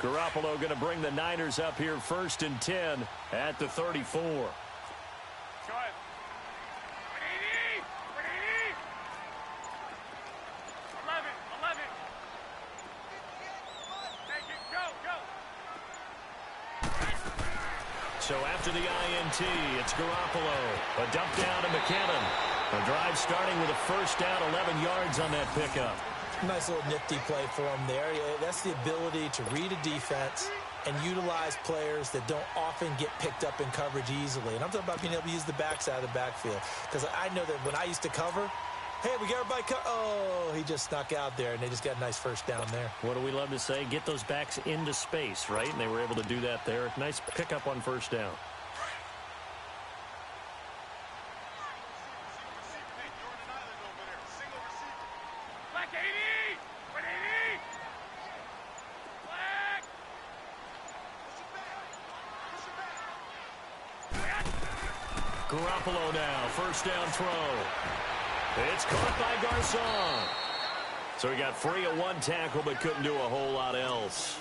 Garoppolo going to bring the Niners up here 1st and 10 at the 34. Go ahead. So after the INT, it's Garoppolo. A dump down to McKinnon. A drive starting with a first down, 11 yards on that pickup. Nice little nifty play for him there. Yeah, that's the ability to read a defense and utilize players that don't often get picked up in coverage easily. And I'm talking about being able to use the backside of the backfield. Because I know that when I used to cover, hey, we got everybody oh, he just snuck out there, and they just got a nice first down there. What do we love to say? Get those backs into space, right? And they were able to do that there. Nice pickup on first down. Garoppolo now, first down throw. It's caught by Garcon. So he got free of one tackle but couldn't do a whole lot else.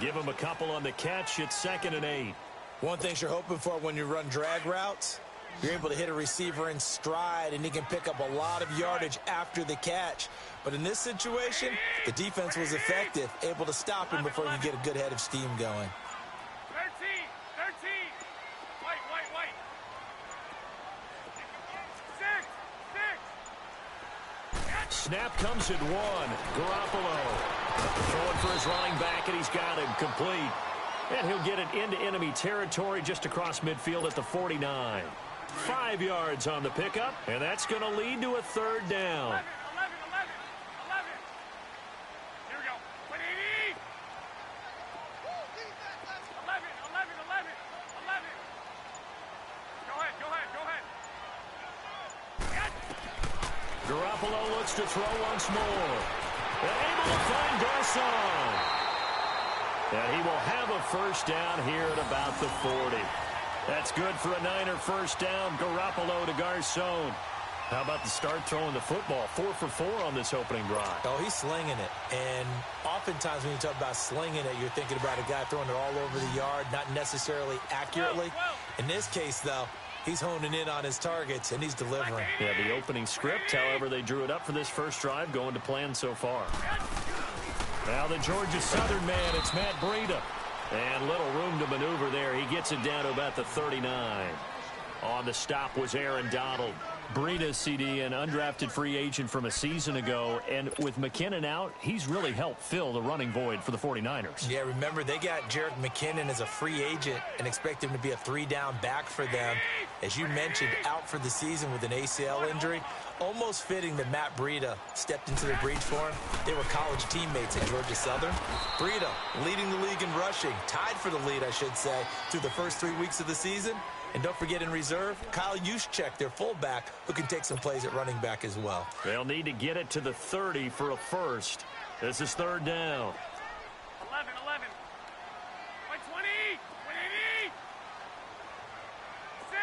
Give him a couple on the catch. It's 2nd and 8. One thing you're hoping for when you run drag routes, you're able to hit a receiver in stride and he can pick up a lot of yardage after the catch. But in this situation, the defense was effective, able to stop him before he could get a good head of steam going. Snap comes at 1. Garoppolo throwing for his running back, and he's got him complete. And he'll get it into enemy territory just across midfield at the 49. 5 yards on the pickup, and that's going to lead to a 3rd down. 11. Here we go. 180. 11. Go ahead. Garoppolo looks to throw once more. And able to find Garcon. And he will have a first down here at about the 40. That's good for a Niner first down. Garoppolo to Garcon. How about the start throwing the football? 4 for 4 on this opening drive. Oh, he's slinging it. And oftentimes when you talk about slinging it, you're thinking about a guy throwing it all over the yard, not necessarily accurately. In this case, though, he's honing in on his targets, and he's delivering. Yeah, the opening script, however, they drew it up for this first drive, going to plan so far. Now the Georgia Southern man, it's Matt Breida. And little room to maneuver there. He gets it down to about the 39. On the stop was Aaron Donald. Breida, CD, an undrafted free agent from a season ago. And with McKinnon out, he's really helped fill the running void for the 49ers. Yeah, remember, they got Jerick McKinnon as a free agent and expect him to be a 3-down back for them. As you mentioned, out for the season with an ACL injury. Almost fitting that Matt Breida stepped into the breach for him. They were college teammates at Georgia Southern. Breida leading the league in rushing, tied for the lead, I should say, through the first 3 weeks of the season. And don't forget in reserve, Kyle Juszczyk, their fullback, who can take some plays at running back as well. They'll need to get it to the 30 for a first. This is 3rd down. 11. 120. 180. 6.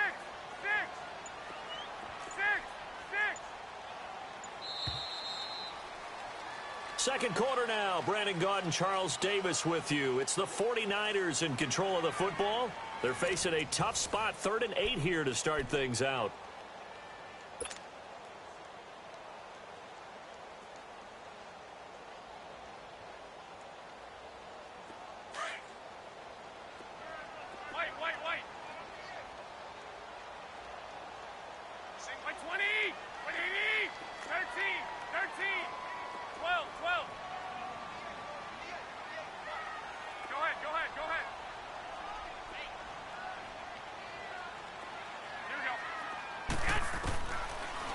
Second quarter now. Brandon Gaudin, Charles Davis with you. It's the 49ers in control of the football. They're facing a tough spot, 3rd and 8 here to start things out. White. 120. 180. 13. 12. Go ahead.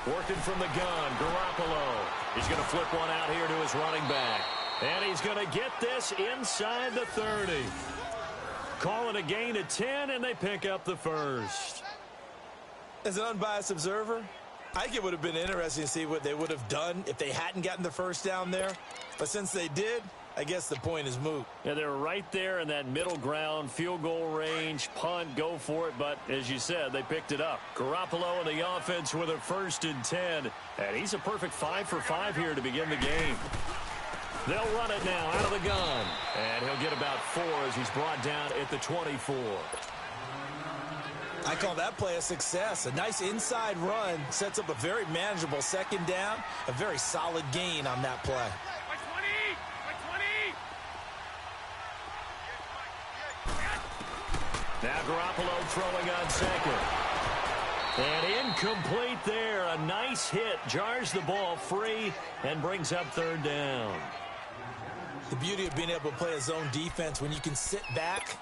Working from the gun, Garoppolo. He's going to flip one out here to his running back. And he's going to get this inside the 30. Call it a gain of 10, and they pick up the first. As an unbiased observer, I think it would have been interesting to see what they would have done if they hadn't gotten the first down there. But since they did, I guess the point is moot. Yeah, they were right there in that middle ground, field goal range, punt, go for it. But as you said, they picked it up. Garoppolo in the offense with a 1st and 10. And he's a perfect 5 for 5 here to begin the game. They'll run it now out of the gun. And he'll get about 4 as he's brought down at the 24. I call that play a success. A nice inside run sets up a very manageable second down. A very solid gain on that play. By 20! By 20! Now Garoppolo throwing on second. And incomplete there. A nice hit. Jars the ball free and brings up third down. The beauty of being able to play a zone defense when you can sit back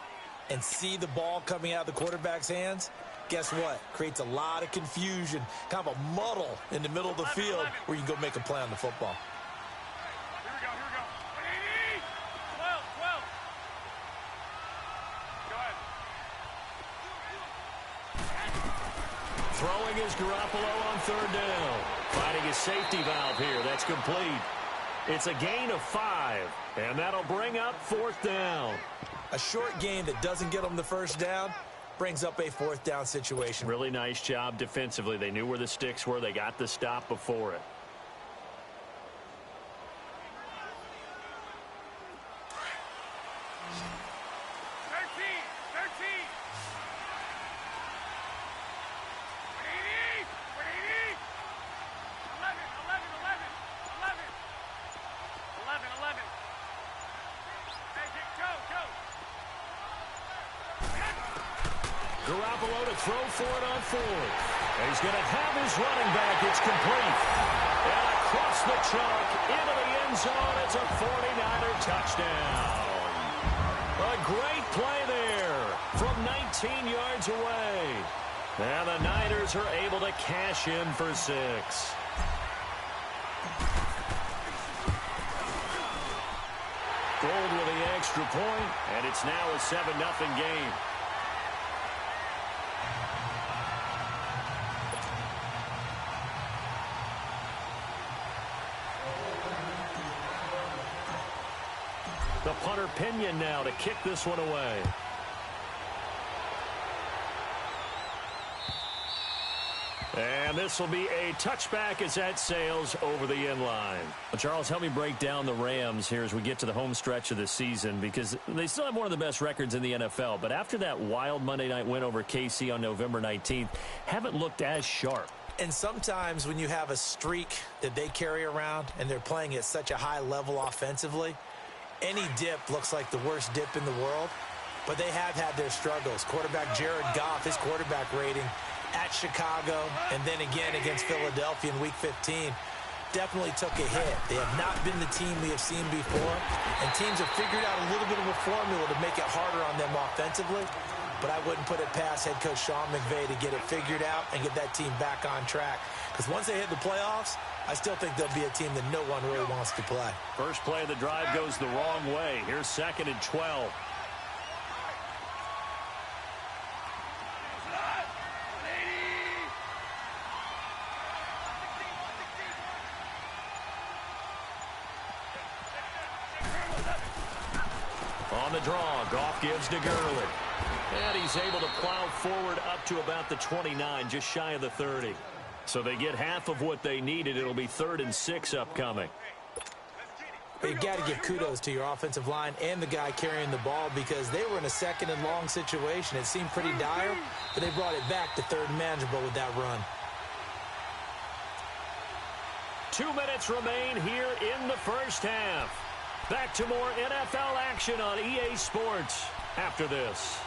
and see the ball coming out of the quarterback's hands, guess what? Creates a lot of confusion, kind of a muddle in the middle of the field where you can go make a play on the football. Here we go, here we go. 180! 12, 12. Go ahead. Throwing is Garoppolo on third down. Finding his safety valve here. That's complete. It's a gain of 5, and that'll bring up fourth down. A short gain that doesn't get them the first down brings up a fourth down situation. Really nice job defensively. They knew where the sticks were. They got the stop before it. Garoppolo to throw for it on fourth. And he's going to have his running back. It's complete. And across the chalk into the end zone. It's a 49er touchdown. A great play there from 19 yards away. And the Niners are able to cash in for 6. Gold with the extra point, and it's now a 7-0 game. The punter Pinion now to kick this one away. And this will be a touchback as that sails over the end line. Well, Charles, help me break down the Rams here as we get to the home stretch of the season, because they still have one of the best records in the NFL. But after that wild Monday night win over KC on November 19th, haven't looked as sharp. And sometimes when you have a streak that they carry around and they're playing at such a high level offensively, any dip looks like the worst dip in the world, but they have had their struggles. Quarterback Jared Goff, his quarterback rating at Chicago and then again against Philadelphia in Week 15 definitely took a hit. They have not been the team we have seen before, and teams have figured out a little bit of a formula to make it harder on them offensively, but I wouldn't put it past head coach Sean McVay to get it figured out and get that team back on track, because once they hit the playoffs, I still think they'll be a team that no one really wants to play. First play of the drive goes the wrong way. Here's 2nd and 12. On the draw, Goff gives to Gurley. And he's able to plow forward up to about the 29, just shy of the 30. So they get half of what they needed. It'll be 3rd and 6 upcoming. You've got to give kudos to your offensive line and the guy carrying the ball, because they were in a 2nd and long situation. It seemed pretty dire, but they brought it back to 3rd and manageable with that run. 2 minutes remain here in the first half. Back to more NFL action on EA Sports after this.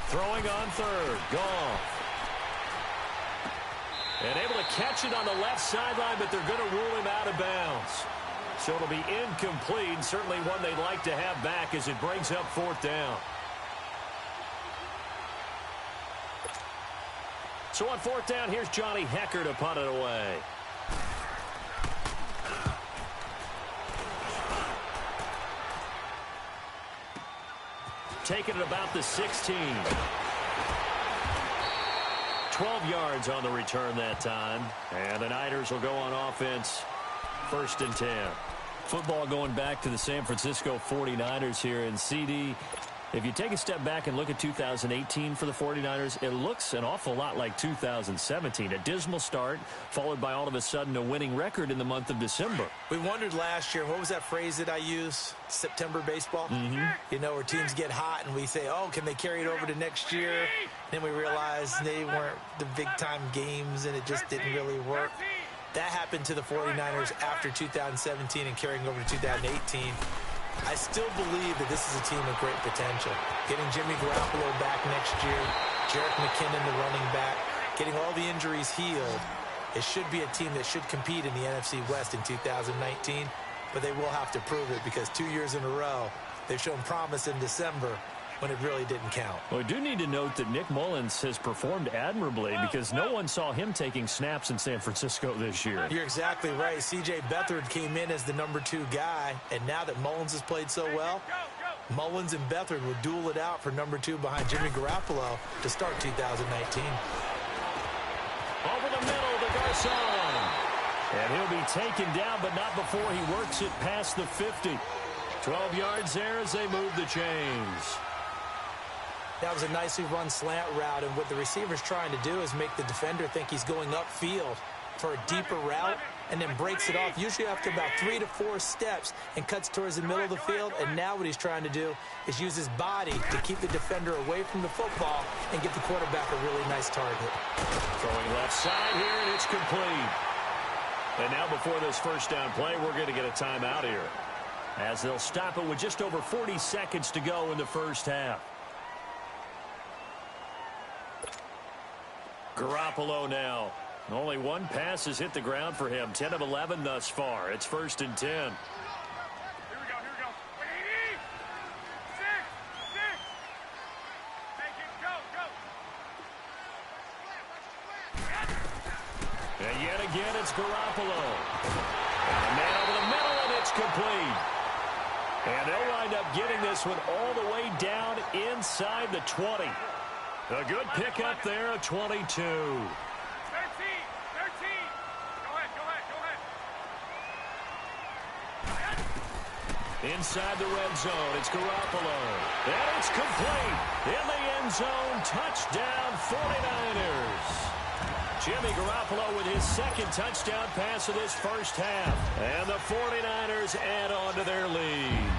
Throwing on third, Goff. And able to catch it on the left sideline, but they're going to rule him out of bounds. So it'll be incomplete, certainly one they'd like to have back as it brings up 4th down. So on 4th down, here's Johnny Hecker to punt it away. Taking it about the 16. 12 yards on the return that time. And the Niners will go on offense, 1st and 10. Football going back to the San Francisco 49ers here. And CD, if you take a step back and look at 2018 for the 49ers, it looks an awful lot like 2017. A dismal start, followed by all of a sudden a winning record in the month of December. We wondered last year, what was that phrase that I use? September baseball? You know, where teams get hot and we say, oh, can they carry it over to next year? Then we realize they weren't the big-time games and it just didn't really work. That happened to the 49ers after 2017 and carrying over to 2018. I still believe that this is a team with great potential. Getting Jimmy Garoppolo back next year, Jerick McKinnon, the running back, getting all the injuries healed. It should be a team that should compete in the NFC West in 2019, but they will have to prove it because 2 years in a row, they've shown promise in December when it really didn't count. Well, I do need to note that Nick Mullins has performed admirably because no one saw him taking snaps in San Francisco this year. You're exactly right. C.J. Beathard came in as the number 2 guy, and now that Mullins has played so well, Mullins and Beathard will duel it out for number 2 behind Jimmy Garoppolo to start 2019. Over the middle to Garcon. And he'll be taken down, but not before he works it past the 50. 12 yards there as they move the chains. That was a nicely run slant route, and what the receiver's trying to do is make the defender think he's going upfield for a deeper route and then breaks it off, usually after about 3 to 4 steps, and cuts towards the middle of the field. And now what he's trying to do is use his body to keep the defender away from the football and give the quarterback a really nice target. Throwing left side here, and it's complete. And now before this first down play, we're going to get a timeout here, as they'll stop it with just over 40 seconds to go in the first half. Garoppolo now. Only one pass has hit the ground for him. 10 of 11 thus far. It's 1st and 10. Here we go, here we go. 6, 6. Take it, go, go. And yet again, it's Garoppolo. And a man over the middle, and it's complete. And they'll wind up getting this one all the way down inside the 20. A good pickup there, a 22. 13, 13. Go ahead, go ahead. Inside the red zone, it's Garoppolo. And it's complete. In the end zone, touchdown 49ers. Jimmy Garoppolo with his second touchdown pass of this first half. And the 49ers add on to their lead.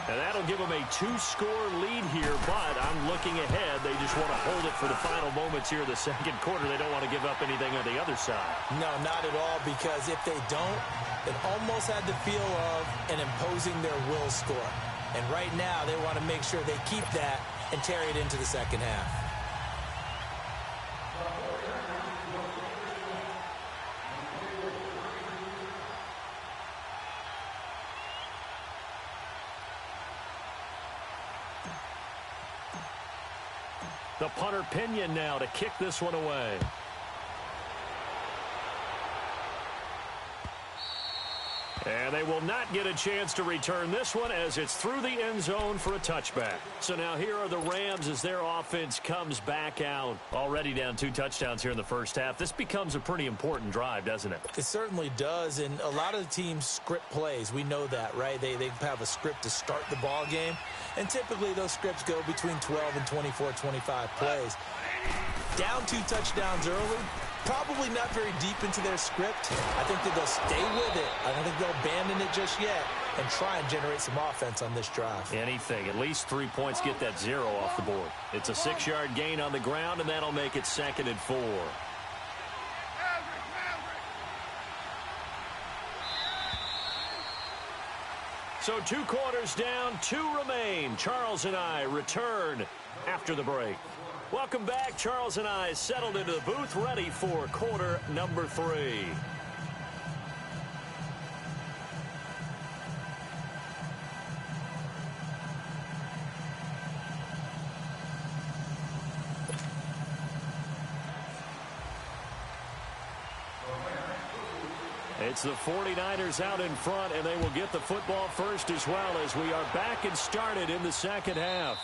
And that'll give them a 2-score lead here, but I'm looking ahead. They just want to hold it for the final moments here in the second quarter. They don't want to give up anything on the other side. No, not at all, because if they don't, it almost had the feel of an imposing their will score. And right now, they want to make sure they keep that and carry it into the second half. The punter Pinion now to kick this one away. And they will not get a chance to return this one as it's through the end zone for a touchback. So now here are the Rams as their offense comes back out. Already down 2 touchdowns here in the first half. This becomes a pretty important drive, doesn't it? It certainly does, and a lot of the teams script plays. We know that, right? They have a script to start the ball game, and typically those scripts go between 12 and 24, 25 plays. Down 2 touchdowns early, probably not very deep into their script. I think that they'll stay with it. I don't think they'll abandon it just yet and try and generate some offense on this drive. Anything. At least 3 points, get that 0 off the board. It's a 6-yard gain on the ground, and that'll make it 2nd and 4. So 2 quarters down, 2 remain. Charles and I return after the break. Welcome back. Charles and I settled into the booth, ready for quarter number 3. It's the 49ers out in front, and they will get the football first as well as we are back and started in the second half.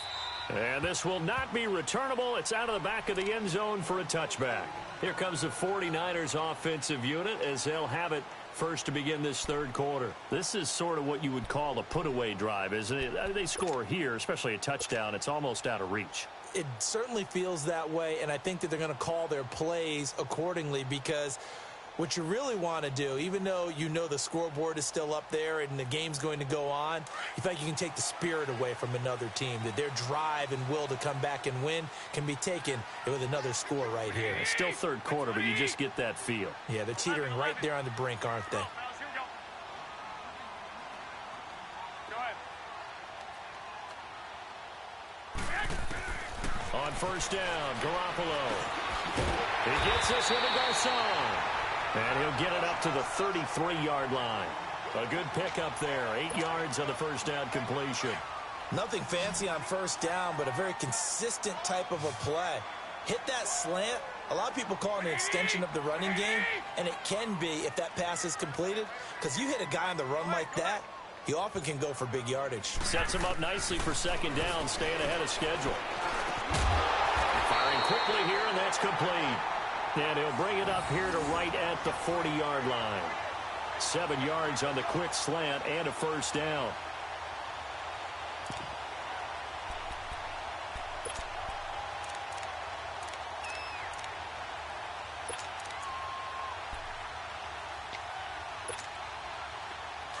And this will not be returnable. It's out of the back of the end zone for a touchback. Here comes the 49ers offensive unit as they'll have it first to begin this third quarter. This is sort of what you would call a put-away drive, isn't it? They score here, especially a touchdown. It's almost out of reach. It certainly feels that way, and I think that they're going to call their plays accordingly, because what you really want to do, even though you know the scoreboard is still up there and the game's going to go on, you think you can take the spirit away from another team, that their drive and will to come back and win can be taken with another score right here. It's still third quarter, but you just get that feel. Yeah, they're teetering right there on the brink, aren't they? On first down, Garoppolo. He gets this with a Garcon. And he'll get it up to the 33-yard line. A good pickup there. 8 yards on the first down completion. Nothing fancy on first down, but a very consistent type of a play. Hit that slant. A lot of people call it an extension of the running game, and it can be if that pass is completed, because you hit a guy on the run like that, he often can go for big yardage. Sets him up nicely for second down, staying ahead of schedule. Firing quickly here, and that's complete. And he'll bring it up here to right at the 40-yard line. 7 yards on the quick slant and a first down.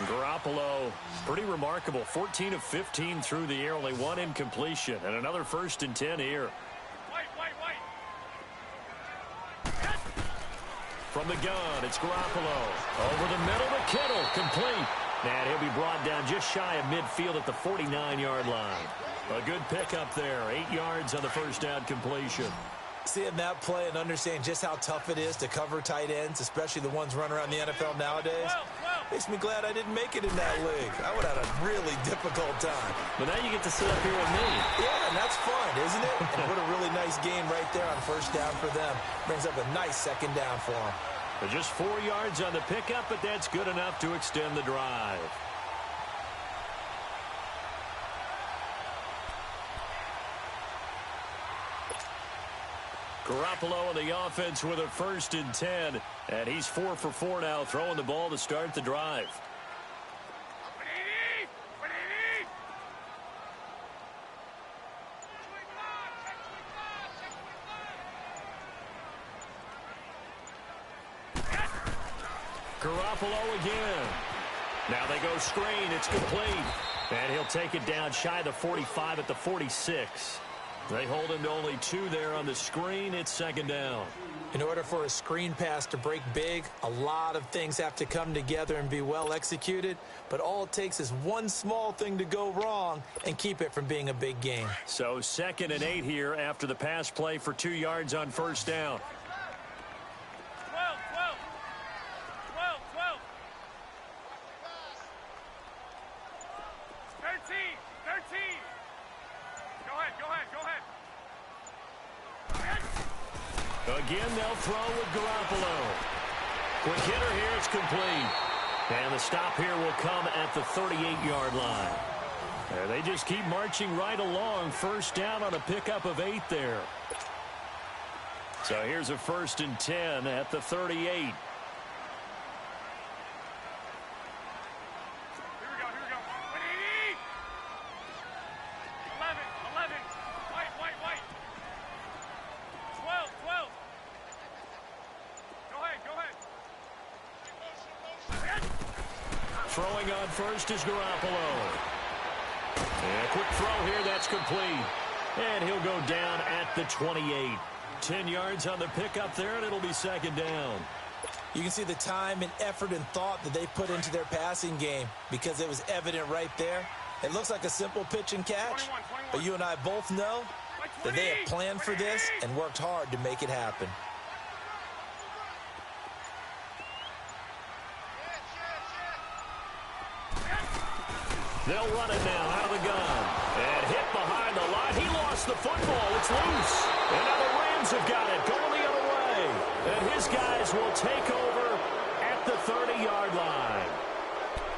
Garoppolo, pretty remarkable. 14 of 15 through the air, only one incompletion, and another 1st and 10 here. From the gun, it's Garoppolo. Over the middle to Kittle, complete. And he'll be brought down just shy of midfield at the 49-yard line. A good pickup there, 8 yards on the first down completion. Seeing that play and understanding just how tough it is to cover tight ends, especially the ones running around the NFL nowadays, makes me glad I didn't make it in that league. I would have had a really difficult time. But now you get to sit up here with me. Yeah, and that's fun, isn't it? And what a really nice game right there on first down for them. Brings up a nice second down for them. But just 4 yards on the pickup, but that's good enough to extend the drive. Garoppolo on the offense with a 1st and 10. And he's 4 for 4 now, throwing the ball to start the drive. Garoppolo again. Now they go screen. It's complete. And he'll take it down shy of the 45 at the 46. They hold him to only 2 there on the screen. It's second down. In order for a screen pass to break big, a lot of things have to come together and be well executed. But all it takes is one small thing to go wrong and keep it from being a big game. So 2nd and 8 here after the pass play for 2 yards on first down. 13. Go ahead. Again, they'll throw with Garoppolo. Quick hitter here, it's complete. And the stop here will come at the 38-yard line. And they just keep marching right along. First down on a pickup of 8 there. So here's a 1st and 10 at the 38. Throwing on first is Garoppolo. And a quick throw here, that's complete. And he'll go down at the 28. 10 yards on the pickup there, and it'll be second down. You can see the time and effort and thought that they put into their passing game because it was evident right there. It looks like a simple pitch and catch, 21. but you and I both know that they have planned for this and worked hard to make it happen. They'll run it now out of the gun. And hit behind the line. He lost the football. It's loose. And now the Rams have got it going the other way. And his guys will take over at the 30-yard line.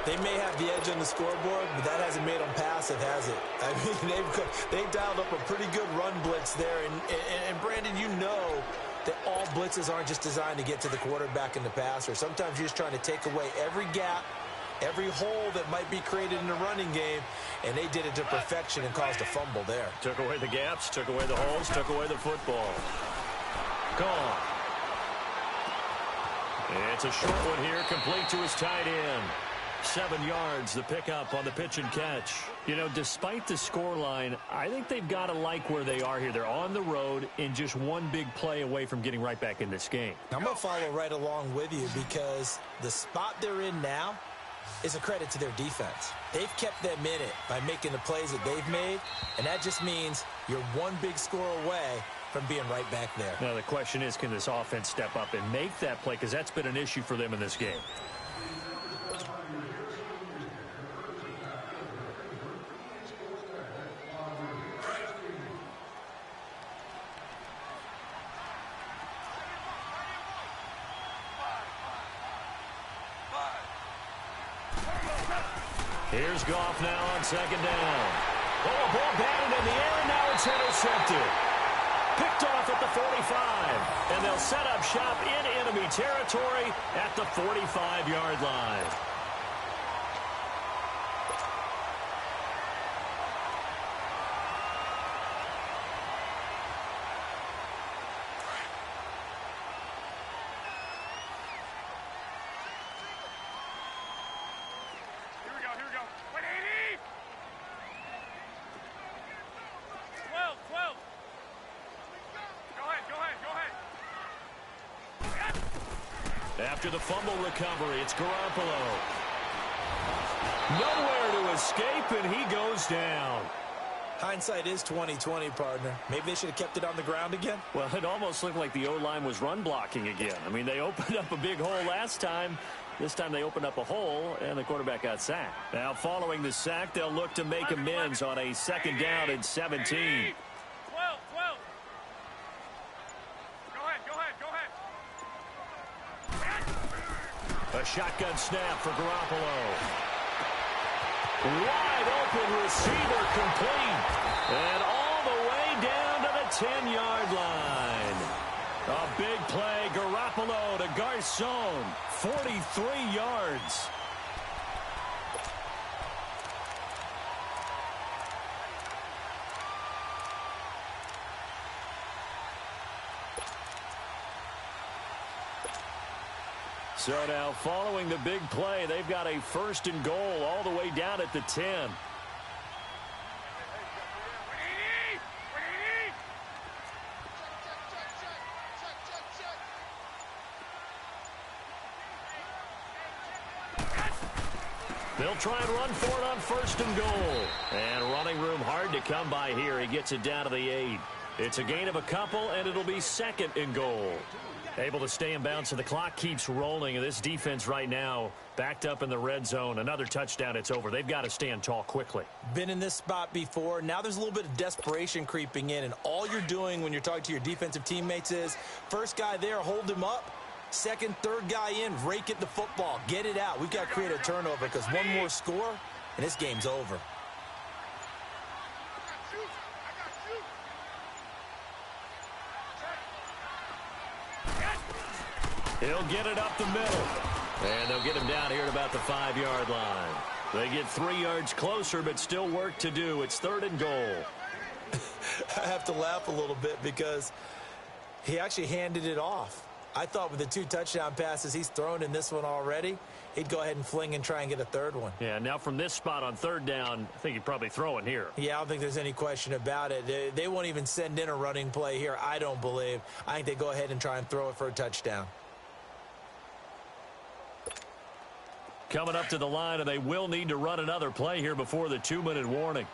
They may have the edge on the scoreboard, but that hasn't made them passive, has it? I mean, they've dialed up a pretty good run blitz there. And Brandon, you know that all blitzes aren't just designed to get to the quarterback and the passer. Sometimes you're just trying to take away every gap, every hole that might be created in the running game, and they did it to perfection and caused a fumble there. Took away the gaps, took away the holes, took away the football. Gone. It's a short one here, complete to his tight end. 7 yards, the pickup on the pitch and catch. You know, despite the scoreline, I think they've got to like where they are here. They're on the road and just one big play away from getting right back in this game. I'm going to follow right along with you because the spot they're in now is a credit to their defense. They've kept them in it by making the plays that they've made, and that just means you're one big score away from being right back there. Now, the question is, can this offense step up and make that play? Because that's been an issue for them in this game. Here's Goff now on second down. Oh, a ball batted in the air, and now it's intercepted. Picked off at the 45, and they'll set up shop in enemy territory at the 45-yard line. After the fumble recovery, it's Garoppolo. Nowhere to escape, and he goes down. Hindsight is 20/20, partner. Maybe they should have kept it on the ground again. Well, it almost looked like the O-line was run blocking again. I mean, they opened up a big hole last time. This time they opened up a hole, and the quarterback got sacked. Now, following the sack, they'll look to make amends on a second down and 17. A shotgun snap for Garoppolo. Wide open receiver complete. And all the way down to the 10-yard line. A big play, Garoppolo to Garcon. 43 yards. So now, following the big play, they've got a first and goal all the way down at the 10. They'll try and run for it on first and goal. And running room hard to come by here. He gets it down to the 8. It's a gain of a couple, and it'll be second and goal. Able to stay in bounds, so the clock keeps rolling. And this defense right now backed up in the red zone. Another touchdown, it's over. They've got to stand tall quickly. Been in this spot before. Now there's a little bit of desperation creeping in. And all you're doing when you're talking to your defensive teammates is, first guy there, hold him up. Second, third guy in, rake at the football. Get it out. We've got to create a turnover because one more score, and this game's over. He'll get it up the middle. And they'll get him down here at about the 5-yard line. They get 3 yards closer, but still work to do. It's third and goal. I have to laugh a little bit because he actually handed it off. I thought with the 2 touchdown passes he's thrown in this one already, he'd go ahead and fling and try and get a third one. Yeah, now from this spot on third down, I think he'd probably throw it here. Yeah, I don't think there's any question about it. They won't even send in a running play here, I don't believe. I think they go ahead and try and throw it for a touchdown. Coming up to the line, and they will need to run another play here before the 2-minute warning.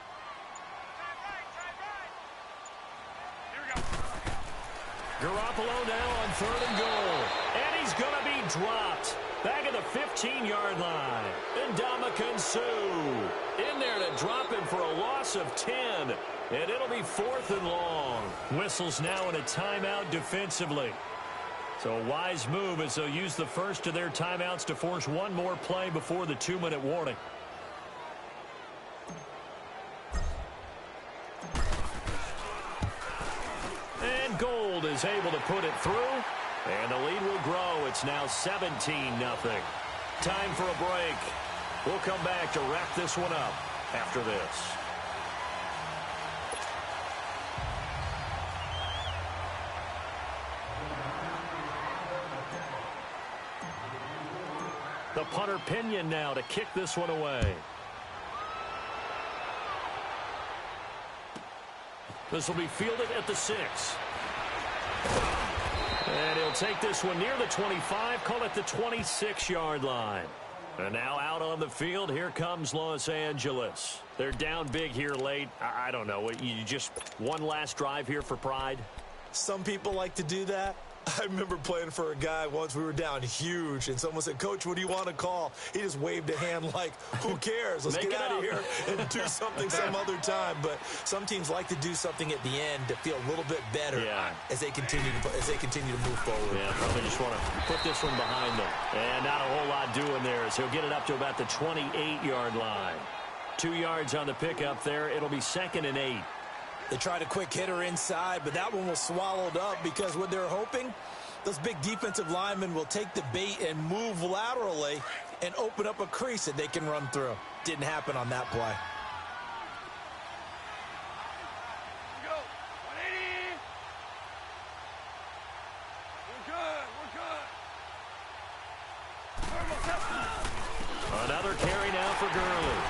Garoppolo now on third and goal. And he's going to be dropped. Back at the 15-yard line. Ndamukong Suh in there to drop him for a loss of 10. And it'll be 4th and long. Whistles now in a timeout defensively. So a wise move as they'll use the first of their timeouts to force one more play before the 2-minute warning. And Gold is able to put it through. And the lead will grow. It's now 17-0. Time for a break. We'll come back to wrap this one up after this. The punter Pinion now to kick this one away. This will be fielded at the 6. And he'll take this one near the 25, call it the 26-yard line. And now out on the field, here comes Los Angeles. They're down big here late. I don't know. You just one last drive here for pride? Some people like to do that. I remember playing for a guy once. We were down huge, and someone said, "Coach, what do you want to call?" He just waved a hand like, "Who cares? Let's get out of here and do something some other time." But some teams like to do something at the end to feel a little bit better as they continue to move forward. Yeah, probably just want to put this one behind them. And not a whole lot doing there as he'll get it up to about the 28-yard line. 2 yards on the pickup there. It'll be 2nd and 8. They tried a quick hitter inside, but that one was swallowed up because what they're hoping, those big defensive linemen will take the bait and move laterally and open up a crease that they can run through. Didn't happen on that play. Go. 180. We're good. Another carry now for Gurley.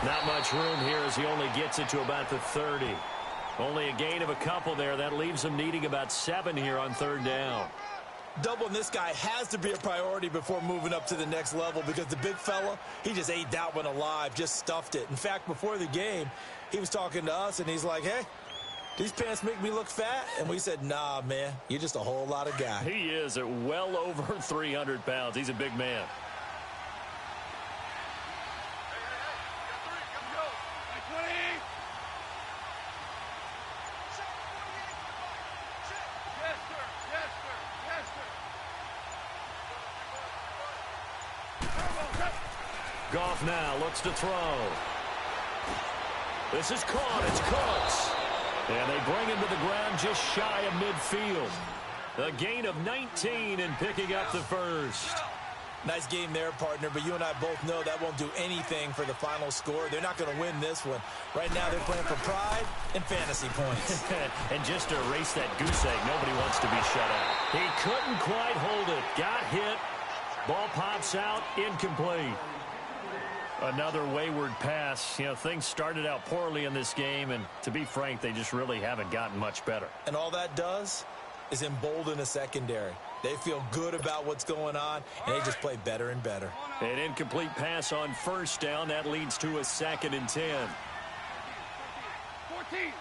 Not much room here as he only gets it to about the 30. Only a gain of a couple there. That leaves him needing about 7 here on 3rd down. Doubling this guy has to be a priority before moving up to the next level because the big fella, he just ate that one alive, just stuffed it. In fact, before the game, he was talking to us, and he's like, "Hey, these pants make me look fat?" And we said, "Nah, man, you're just a whole lot of guy." He is at well over 300 pounds. He's a big man. Goff now looks to throw. This is caught. It's Cooks. And they bring him to the ground just shy of midfield. A gain of 19 and picking up the first. Nice game there, partner, but you and I both know that won't do anything for the final score. They're not going to win this one. Right now they're playing for pride and fantasy points. And just to erase that goose egg, nobody wants to be shut out. He couldn't quite hold it. Got hit. Ball pops out. Incomplete. Another wayward pass. You know, things started out poorly in this game, and to be frank, they just really haven't gotten much better. And all that does is embolden a secondary. They feel good about what's going on, and they just play better and better. An incomplete pass on 1st down. That leads to a 2nd and 10. 14.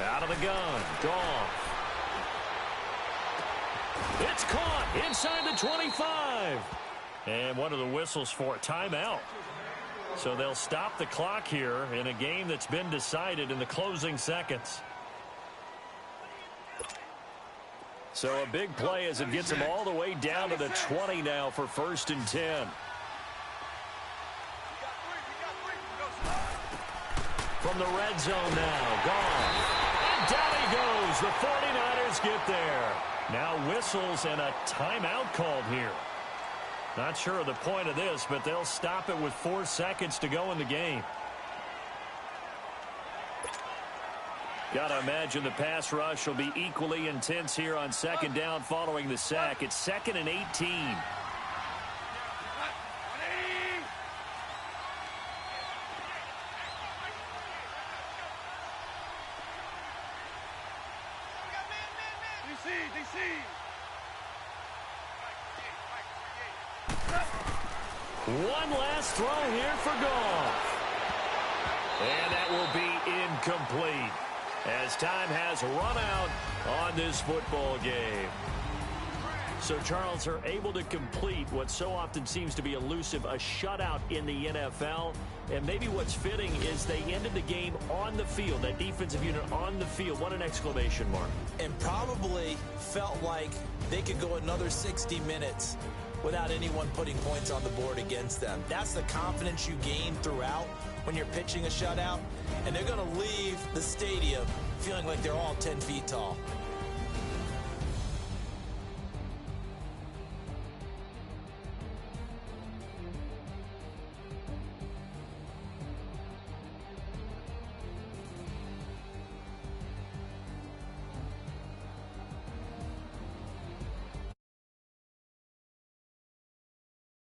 Out of the gun. Goff. It's caught inside the 25. And what are the whistles for? Timeout. So they'll stop the clock here in a game that's been decided in the closing seconds. So a big play as it gets them all the way down to the 20 now for 1st and 10. From the red zone now. Gone. And down he goes. The 49ers get there. Now whistles and a timeout called here. Not sure of the point of this, but they'll stop it with 4 seconds to go in the game. Got to imagine the pass rush will be equally intense here on 2nd down following the sack. It's 2nd and 18. One last throw here for Goff. And that will be incomplete as time has run out on this football game. So, Charles, are able to complete what so often seems to be elusive, a shutout in the NFL. And maybe what's fitting is they ended the game on the field, that defensive unit on the field. What an exclamation mark. And probably felt like they could go another 60 minutes without anyone putting points on the board against them. That's the confidence you gain throughout when you're pitching a shutout. And they're going to leave the stadium feeling like they're all 10 feet tall.